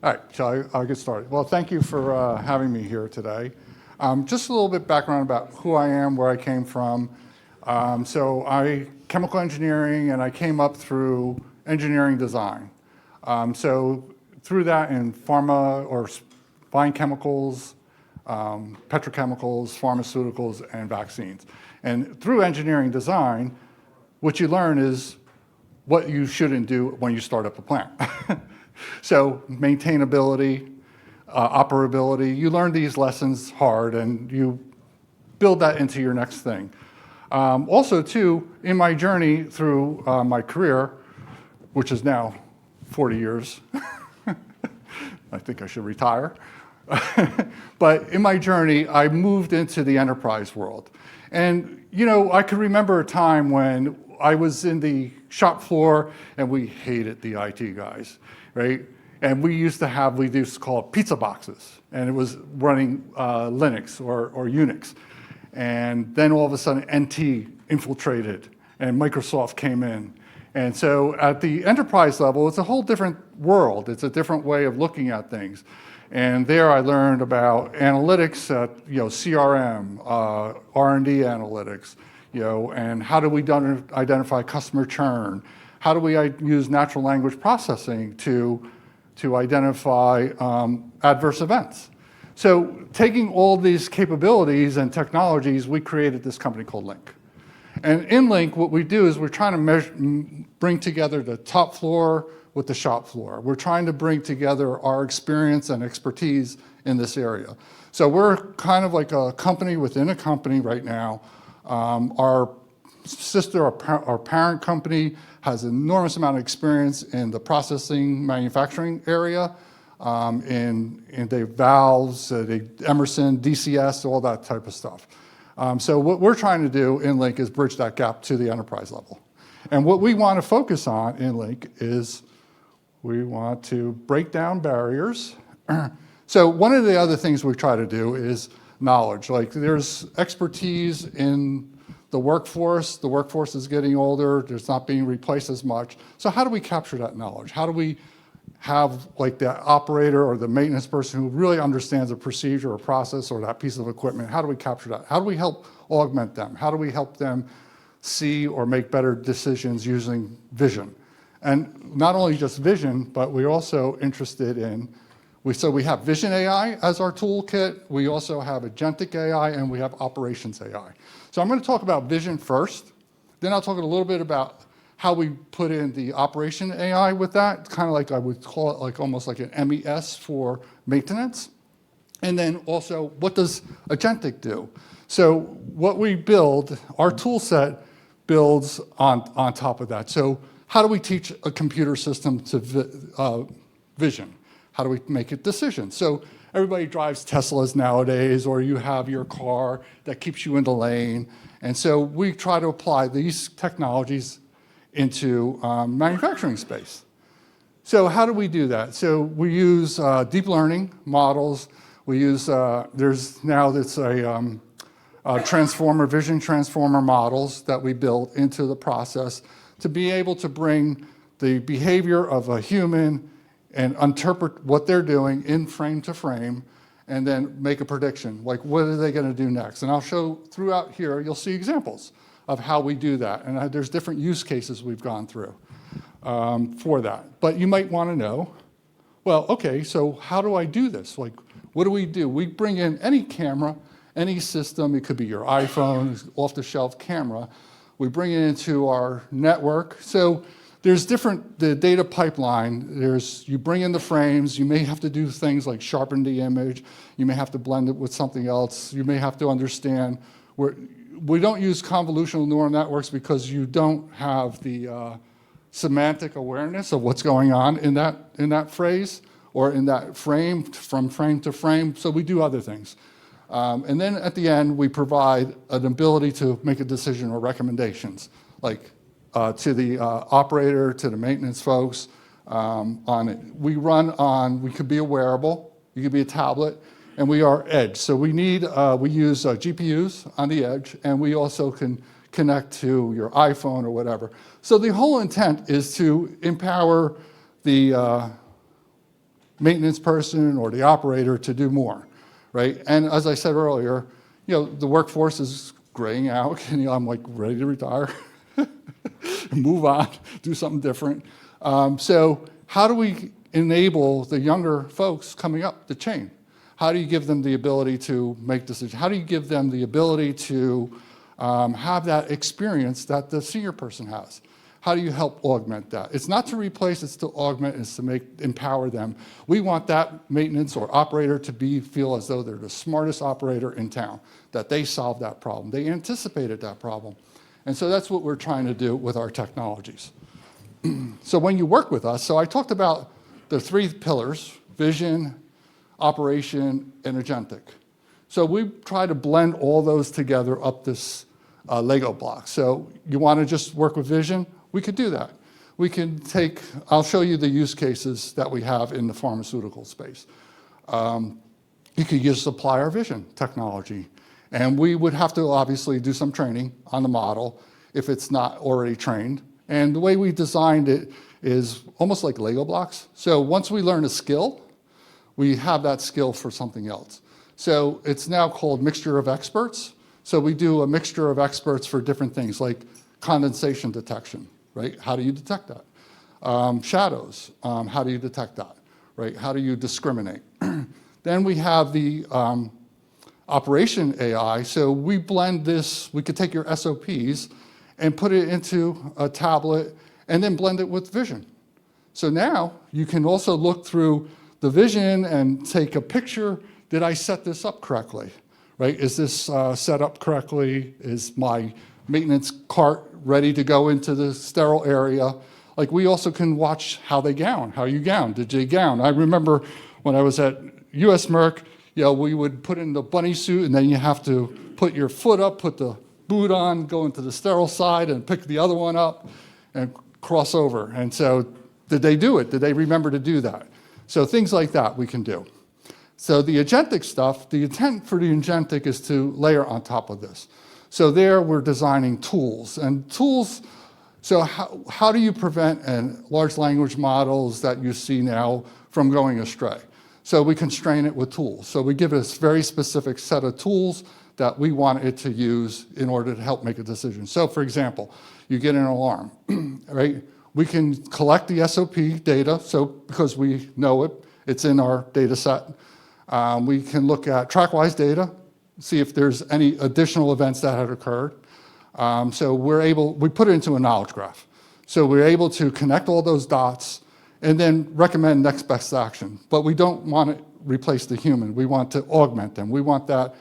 All right, so I'll get started. Well, thank you for having me here today. Just a little bit background about who I am, where I came from. So I chemical engineering, and I came up through engineering design. So through that in pharma or fine chemicals, petrochemicals, pharmaceuticals, and vaccines. And through engineering design, what you learn is what you shouldn't do when you start up a plant. So maintainability, operability, you learn these lessons hard and you build that into your next thing. Also too, in my journey through my career, which is now 40 years, I think I should retire. But in my journey, I moved into the enterprise world. And you know, I can remember a time when I was in the shop floor and we hated the IT guys, right? And we used to call it pizza boxes, and it was running Linux or Unix. And then all of a sudden NT infiltrated and Microsoft came in. And so at the enterprise level, it's a whole different world. It's a different way of looking at things. And there I learned about analytics, CRM, R&D analytics, and how do we identify customer churn? How do we use natural language processing to identify adverse events? So taking all these capabilities and technologies, we created this company called Linque. And in Linque, what we do is we're trying to bring together the top floor with the shop floor. We're trying to bring together our experience and expertise in this area. So we're kind of like a company within a company right now. Our parent company has an enormous amount of experience in the processing manufacturing area, in the valves, the Emerson, DCS, all that type of stuff. So what we're trying to do in Linque is bridge that gap to the enterprise level. And what we want to focus on in Linque is we want to break down barriers. So one of the other things we try to do is knowledge. Like there's expertise in the workforce is getting older, it's not being replaced as much. So how do we capture that knowledge? How do we have like the operator or the maintenance person who really understands a procedure or process or that piece of equipment? How do we capture that? How do we help augment them? How do we help them see or make better decisions using vision? And not only just vision, but we're also interested in, so we have VisionAI as our toolkit, we also have agentic AI, and we have operations AI. So I'm going to talk about vision first, then I'll talk a little bit about how we put in the operation AI with that, kind of like I would call it like almost like an MES for maintenance. And then also, what does agentic do? So what we build, our tool set builds on top of that. So how do we teach a computer system to vision? How do we make it decision? So everybody drives Teslas nowadays, or you have your car that keeps you in the lane. And so we try to apply these technologies into manufacturing space. So how do we do that? So we use deep learning models. We use, there's now this vision transformer models that we built into the process to be able to bring the behavior of a human and interpret what they're doing in frame to frame, and then make a prediction, like what are they gonna do next? And I'll show throughout here, you'll see examples of how we do that. And there's different use cases we've gone through for that. But you might wanna know, well, okay, so how do I do this? Like, what do? We bring in any camera, any system, it could be your iPhone, off-the-shelf camera, we bring it into our network. So there's the data pipeline, you bring in the frames, you may have to do things like sharpen the image, you may have to blend it with something else, you may have to understand we don't use convolutional neural networks because you don't have the semantic awareness of what's going on in that phrase or in that frame, from frame to frame, so we do other things. And then at the end, we provide an ability to make a decision or recommendations, like to the operator, to the maintenance folks on it. We could be a wearable, you could be a tablet, and we are edge. So we use GPUs on the edge, and we also can connect to your iPhone or whatever. So the whole intent is to empower the maintenance person or the operator to do more, right? And as I said earlier, the workforce is graying out, and I'm like ready to retire, move on, do something different. So how do we enable the younger folks coming up the chain? How do you give them the ability to make decisions? How do you give them the ability to have that experience that the senior person has? How do you help augment that? It's not to replace, it's to augment, it's to empower them. We want that maintenance or operator to feel as though they're the smartest operator in town, that they solved that problem. They anticipated that problem. And so that's what we're trying to do with our technologies. So when you work with us, so I talked about the 3 pillars: vision, operation, and agentic. So we try to blend all those together up this Lego block. So you want to just work with vision? We could do that. We can I'll show you the use cases that we have in the pharmaceutical space. You could use supplier vision technology. And we would have to obviously do some training on the model if it's not already trained. And the way we designed it is almost like Lego blocks. So once we learn a skill, we have that skill for something else. So it's now called mixture of experts. So we do a mixture of experts for different things like condensation detection, right? How do you detect that? Shadows, how do you detect that, right? How do you discriminate? Then we have the operation AI. So we blend this, we could take your SOPs and put it into a tablet and then blend it with vision. So now you can also look through the vision and take a picture. Did I set this up correctly, right? Is this set up correctly? Is my maintenance cart ready to go into the sterile area? Like we also can watch how they gown, how you gown, did you gown? I remember when I was at US Merck, we would put in the bunny suit and then you have to put your foot up, put the boot on, go into the sterile side and pick the other one up and cross over. And so did they do it? Did they remember to do that? So things like that we can do. So the agentic stuff, the intent for the agentic is to layer on top of this. So there we're designing tools. And tools, so how do you prevent large language models that you see now from going astray? So we constrain it with tools. So we give it a very specific set of tools that we want it to use in order to help make a decision. So for example, you get an alarm, right? We can collect the SOP data, so because we know it, it's in our data set. We can look at TrackWise data, see if there's any additional events that had occurred. So we put it into a knowledge graph. So we're able to connect all those dots and then recommend next best action. But we don't want to replace the human. We want to augment them. We want that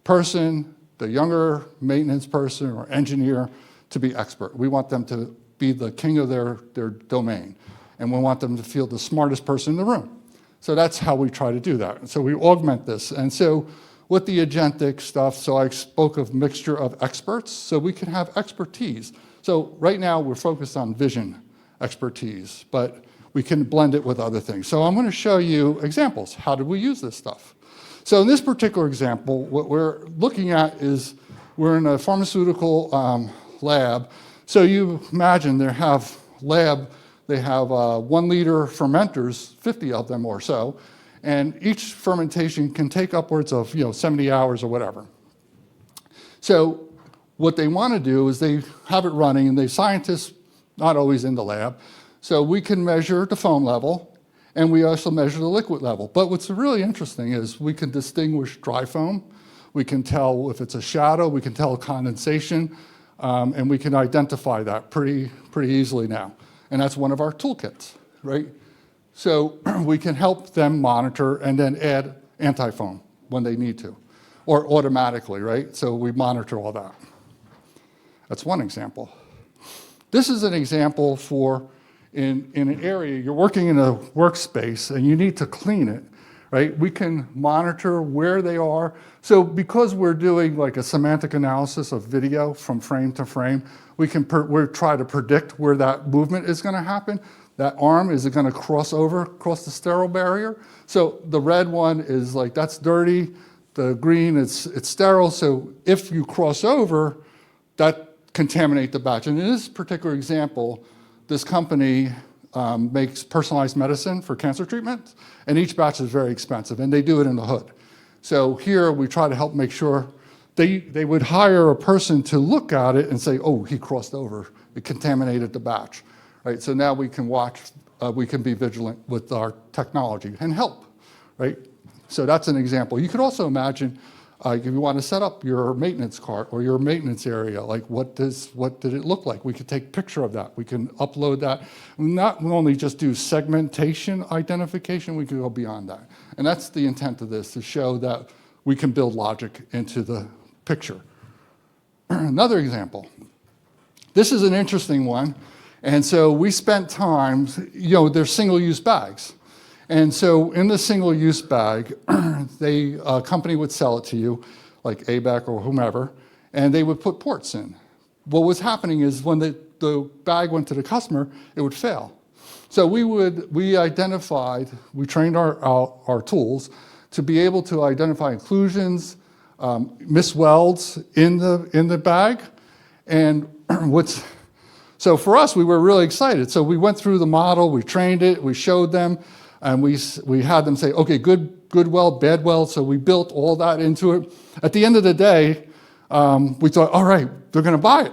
person, the younger maintenance person or engineer, to be expert. We want them to be the king of their domain. And we want them to feel the smartest person in the room. So that's how we try to do that. So we augment this. And so with the agentic stuff, so I spoke of mixture of experts, so we can have expertise. So right now we're focused on vision expertise, but we can blend it with other things. So I'm going to show you examples. How did we use this stuff? So in this particular example, what we're looking at is we're in a pharmaceutical lab. So you imagine they have 1 liter fermenters, 50 of them or so, and each fermentation can take upwards of 70 hours or whatever. So what they want to do is they have it running, and the scientists not always in the lab, so we can measure the foam level, and we also measure the liquid level. But what's really interesting is we can distinguish dry foam, we can tell if it's a shadow, we can tell condensation, and we can identify that pretty easily now. And that's one of our toolkits, right? So we can help them monitor and then add anti-foam when they need to, or automatically, right? So we monitor all that. That's one example. This is an example for in an area, you're working in a workspace and you need to clean it, right? We can monitor where they are. So because we're doing like a semantic analysis of video from frame to frame, we try to predict where that movement is going to happen. That arm, is it going to cross the sterile barrier? So the red one is like, that's dirty. The green, it's sterile. So if you cross over, that contaminate the batch. And in this particular example, this company makes personalized medicine for cancer treatment, and each batch is very expensive, and they do it in the hood. So here we try to help make sure they would hire a person to look at it and say, oh, he crossed over, it contaminated the batch, right? So now we can watch, we can be vigilant with our technology and help, right? So that's an example. You could also imagine if you want to set up your maintenance cart or your maintenance area, like what did it look like? We could take a picture of that. We can upload that. Not only just do segmentation identification, we can go beyond that. And that's the intent of this, to show that we can build logic into the picture. Another example. This is an interesting one. And so we spent time, they're single-use bags. And so in the single-use bag, a company would sell it to you, like ABEC or whomever, and they would put ports in. What was happening is when the bag went to the customer, it would fail. So we trained our tools to be able to identify inclusions, miswelds in the bag, and so for us, we were really excited. So we went through the model, we trained it, we showed them, and we had them say, okay, good weld, bad weld. So we built all that into it. At the end of the day, we thought, all right, they're going to buy it.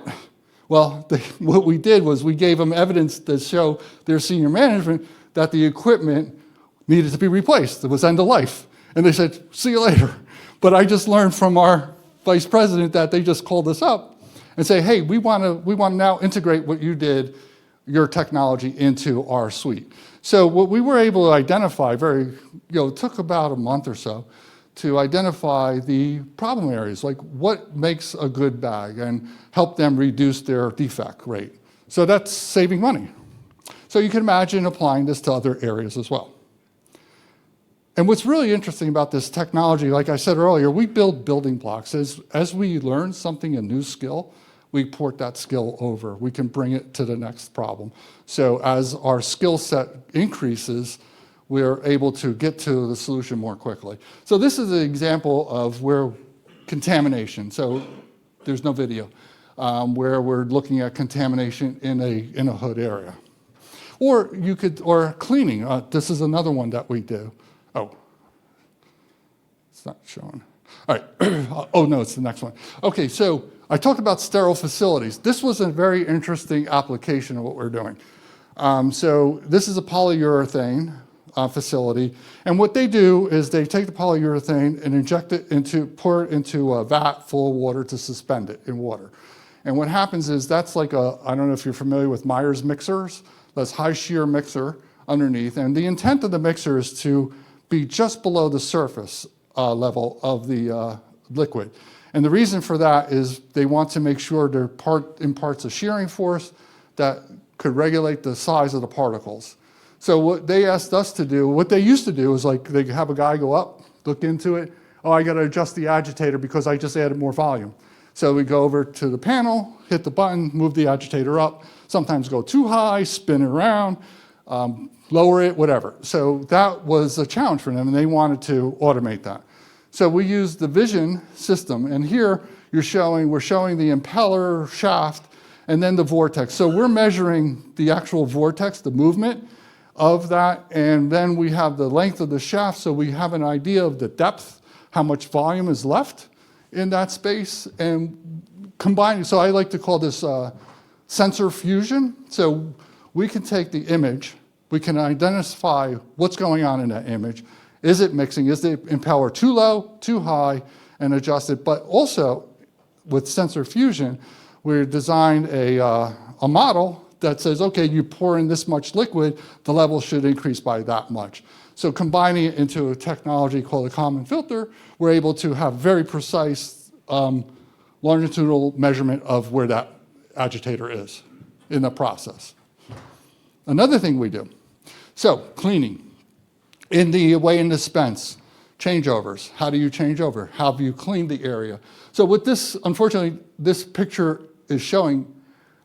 Well, what we did was we gave them evidence to show their senior management that the equipment needed to be replaced. It was end of life. And they said, see you later. But I just learned from our vice president that they just called us up and say, hey, we want to now integrate what you did, your technology, into our suite. So what we were able to identify it took about a month or so to identify the problem areas, like what makes a good bag, and help them reduce their defect rate. So that's saving money. So you can imagine applying this to other areas as well. And what's really interesting about this technology, like I said earlier, we build building blocks. As we learn something, a new skill, we port that skill over. We can bring it to the next problem. So as our skill set increases, we're able to get to the solution more quickly. So this is an example of where contamination, so there's no video, where we're looking at contamination in a hood area. Or cleaning. This is another one that we do. Oh, it's not showing. All right. Oh, no, it's the next one. Okay, so I talked about sterile facilities. This was a very interesting application of what we're doing. So this is a polyurethane facility, and what they do is they take the polyurethane and pour it into a vat full of water to suspend it in water. And what happens is that's like I don't know if you're familiar with Myers mixers, that's high shear mixer underneath, and the intent of the mixer is to be just below the surface level of the liquid. And the reason for that is they want to make sure there imparts a shearing force that could regulate the size of the particles. So what they asked us to do, what they used to do is like they have a guy go up, look into it. Oh, I got to adjust the agitator because I just added more volume. So we go over to the panel, hit the button, move the agitator up, sometimes go too high, spin it around, lower it, whatever. So that was a challenge for them, and they wanted to automate that. So we used the Vision system, and here we're showing the impeller shaft and then the vortex. So we're measuring the actual vortex, the movement of that, and then we have the length of the shaft, so we have an idea of the depth, how much volume is left in that space, and combining. So I like to call this sensor fusion. So we can take the image, we can identify what's going on in that image. Is it mixing? Is the impeller too low, too high, and adjust it? But also, with sensor fusion, we designed a model that says, okay, you pour in this much liquid, the level should increase by that much. So combining it into a technology called a common filter, we're able to have very precise longitudinal measurement of where that agitator is in the process. Another thing we do, so cleaning. In the weigh and dispense, changeovers. How do you change over? How have you cleaned the area? So with this, unfortunately, this picture is showing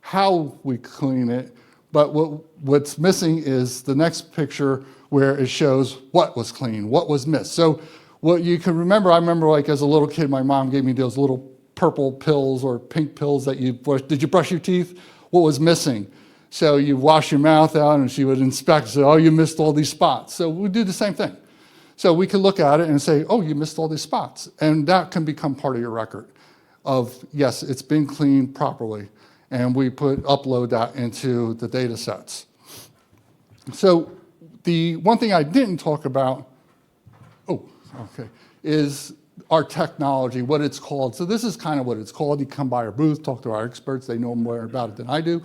how we clean it, but what's missing is the next picture where it shows what was clean, what was missed. So what you can remember, I remember like as a little kid, my mom gave me those little purple pills or pink pills that did you brush your teeth? What was missing? So you wash your mouth out, and she would inspect and say, oh, you missed all these spots. So we do the same thing. So we can look at it and say, oh, you missed all these spots. And that can become part of your record of, yes, it's been cleaned properly. And we upload that into the data sets. So the one thing I didn't talk about, is our technology, what it's called. So this is kind of what it's called. You come by our booth, talk to our experts. They know more about it than I do.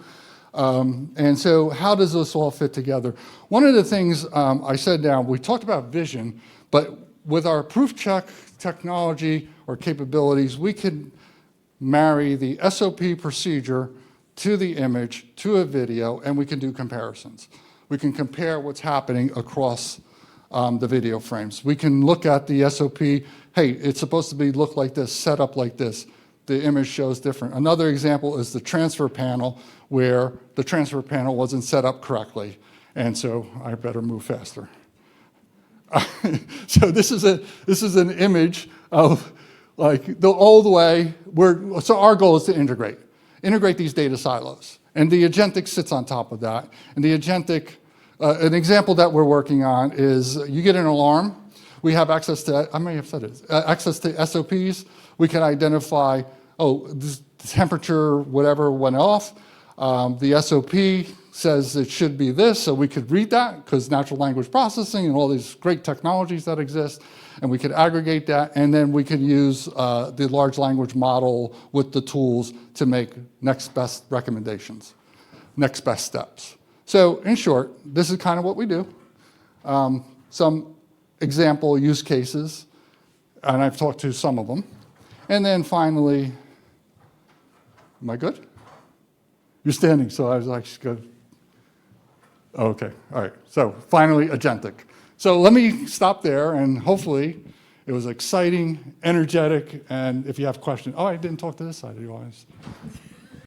And so how does this all fit together? One of the things I said now, we talked about vision, but with our proof check technology or capabilities, we can marry the SOP procedure to the image, to a video, and we can do comparisons. We can compare what's happening across the video frames. We can look at the SOP, hey, it's supposed to look like this, set up like this. The image shows different. Another example is the transfer panel, where the transfer panel wasn't set up correctly, and so I better move faster. So this is an image of like the old way. So our goal is to integrate these data silos, and the agentic sits on top of that. And the agentic, an example that we're working on is you get an alarm. We have access to, I may have said it, access to SOPs. We can identify, oh, this temperature, whatever went off. The SOP says it should be this, so we could read that because natural language processing and all these great technologies that exist, and we could aggregate that, and then we could use the large language model with the tools to make next best recommendations, next best steps. So in short, this is kind of what we do. Some example use cases, and I've talked to some of them. And then finally, am I good? You're standing, so I was like, good. Okay, all right. So finally, agentic. So let me stop there, and hopefully it was exciting, energetic, and if you have questions, oh, I didn't talk to this side of the audience.